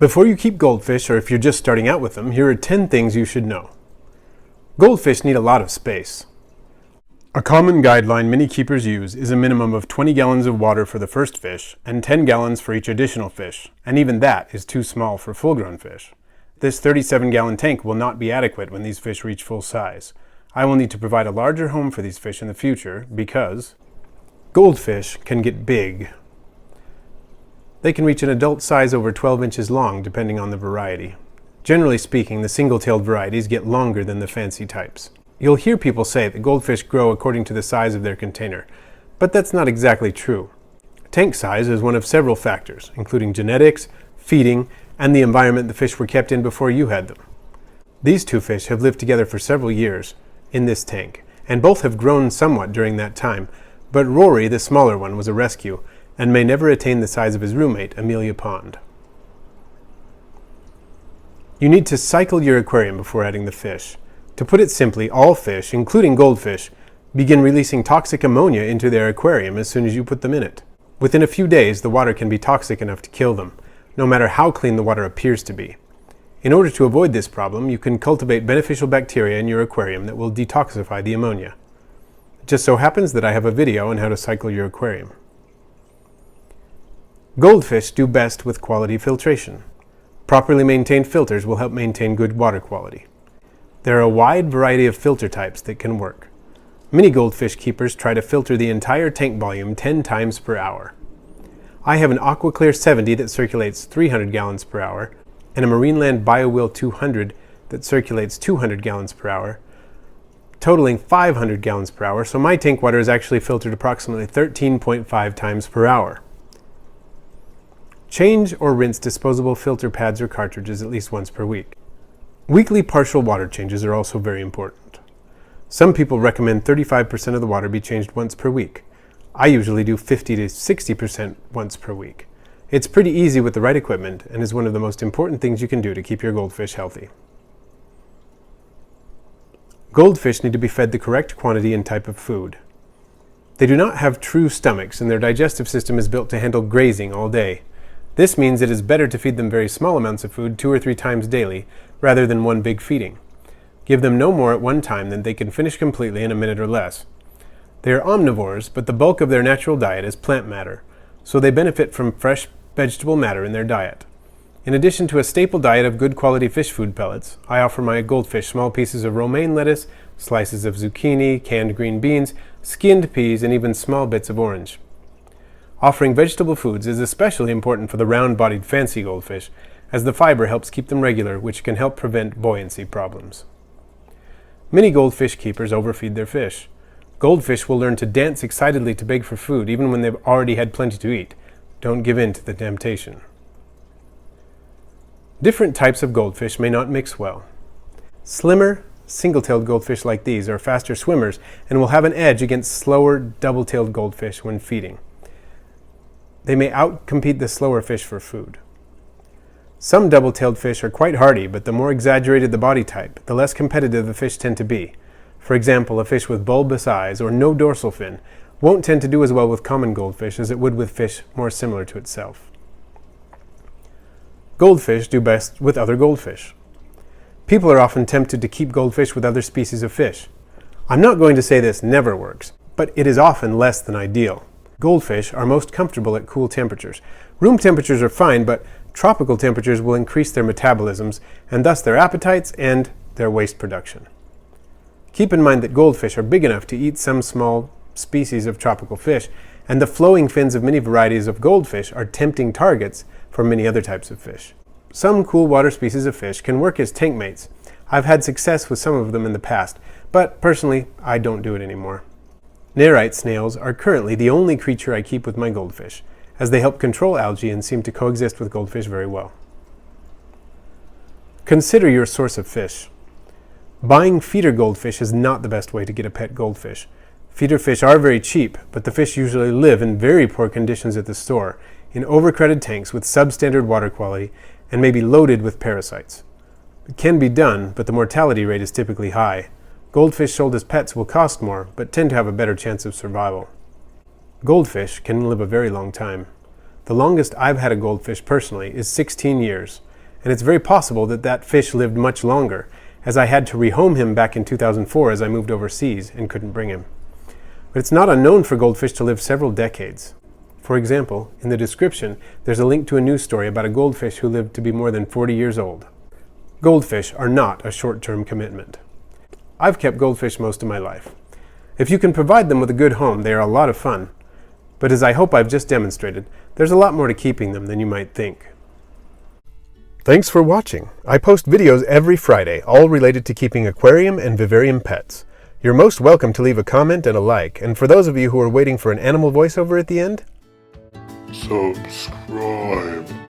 Before you keep goldfish, or if you're just starting out with them, here are 10 things you should know. Goldfish need a lot of space. A common guideline many keepers use is a minimum of 20 gallons of water for the first fish and 10 gallons for each additional fish, and even that is too small for full-grown fish. This 37-gallon tank will not be adequate when these fish reach full size. I will need to provide a larger home for these fish in the future because goldfish can get big. They can reach an adult size over 12 inches long depending on the variety. Generally speaking, the single-tailed varieties get longer than the fancy types. You'll hear people say that goldfish grow according to the size of their container, but that's not exactly true. Tank size is one of several factors, including genetics, feeding, and the environment the fish were kept in before you had them. These two fish have lived together for several years in this tank, and both have grown somewhat during that time, but Rory, the smaller one, was a rescue, and may never attain the size of his roommate, Amelia Pond. You need to cycle your aquarium before adding the fish. To put it simply, all fish, including goldfish, begin releasing toxic ammonia into their aquarium as soon as you put them in it. Within a few days, the water can be toxic enough to kill them, no matter how clean the water appears to be. In order to avoid this problem, you can cultivate beneficial bacteria in your aquarium that will detoxify the ammonia. It just so happens that I have a video on how to cycle your aquarium. Goldfish do best with quality filtration. Properly maintained filters will help maintain good water quality. There are a wide variety of filter types that can work. Many goldfish keepers try to filter the entire tank volume 10 times per hour. I have an AquaClear 70 that circulates 300 gallons per hour, and a Marineland BioWill 200 that circulates 200 gallons per hour, totaling 500 gallons per hour, so my tank water is actually filtered approximately 13.5 times per hour. Change or rinse disposable filter pads or cartridges at least once per week. Weekly partial water changes are also very important. Some people recommend 35% of the water be changed once per week. I usually do 50 to 60% once per week. It's pretty easy with the right equipment and is one of the most important things you can do to keep your goldfish healthy. Goldfish need to be fed the correct quantity and type of food. They do not have true stomachs, and their digestive system is built to handle grazing all day. This means it is better to feed them very small amounts of food 2 or 3 times daily, rather than one big feeding. Give them no more at one time than they can finish completely in a minute or less. They are omnivores, but the bulk of their natural diet is plant matter, so they benefit from fresh vegetable matter in their diet. In addition to a staple diet of good quality fish food pellets, I offer my goldfish small pieces of romaine lettuce, slices of zucchini, canned green beans, skinned peas, and even small bits of orange. Offering vegetable foods is especially important for the round-bodied fancy goldfish, as the fiber helps keep them regular, which can help prevent buoyancy problems. Many goldfish keepers overfeed their fish. Goldfish will learn to dance excitedly to beg for food even when they've already had plenty to eat. Don't give in to the temptation. Different types of goldfish may not mix well. Slimmer, single-tailed goldfish like these are faster swimmers and will have an edge against slower, double-tailed goldfish when feeding. They may outcompete the slower fish for food. Some double-tailed fish are quite hardy, but the more exaggerated the body type, the less competitive the fish tend to be. For example, a fish with bulbous eyes or no dorsal fin won't tend to do as well with common goldfish as it would with fish more similar to itself. Goldfish do best with other goldfish. People are often tempted to keep goldfish with other species of fish. I'm not going to say this never works, but it is often less than ideal. Goldfish are most comfortable at cool temperatures. Room temperatures are fine, but tropical temperatures will increase their metabolisms and thus their appetites and their waste production. Keep in mind that goldfish are big enough to eat some small species of tropical fish, and the flowing fins of many varieties of goldfish are tempting targets for many other types of fish. Some cool water species of fish can work as tank mates. I've had success with some of them in the past, but personally, I don't do it anymore. Nerite snails are currently the only creature I keep with my goldfish, as they help control algae and seem to coexist with goldfish very well. Consider your source of fish. Buying feeder goldfish is not the best way to get a pet goldfish. Feeder fish are very cheap, but the fish usually live in very poor conditions at the store, in overcrowded tanks with substandard water quality, and may be loaded with parasites. It can be done, but the mortality rate is typically high. Goldfish sold as pets will cost more, but tend to have a better chance of survival. Goldfish can live a very long time. The longest I've had a goldfish personally is 16 years, and it's very possible that that fish lived much longer, as I had to rehome him back in 2004 as I moved overseas and couldn't bring him. But it's not unknown for goldfish to live several decades. For example, in the description, there's a link to a news story about a goldfish who lived to be more than 40 years old. Goldfish are not a short-term commitment. I've kept goldfish most of my life. If you can provide them with a good home, they are a lot of fun. But as I hope I've just demonstrated, there's a lot more to keeping them than you might think. Thanks for watching. I post videos every Friday, all related to keeping aquarium and vivarium pets. You're most welcome to leave a comment and a like, and for those of you who are waiting for an animal voiceover at the end, subscribe.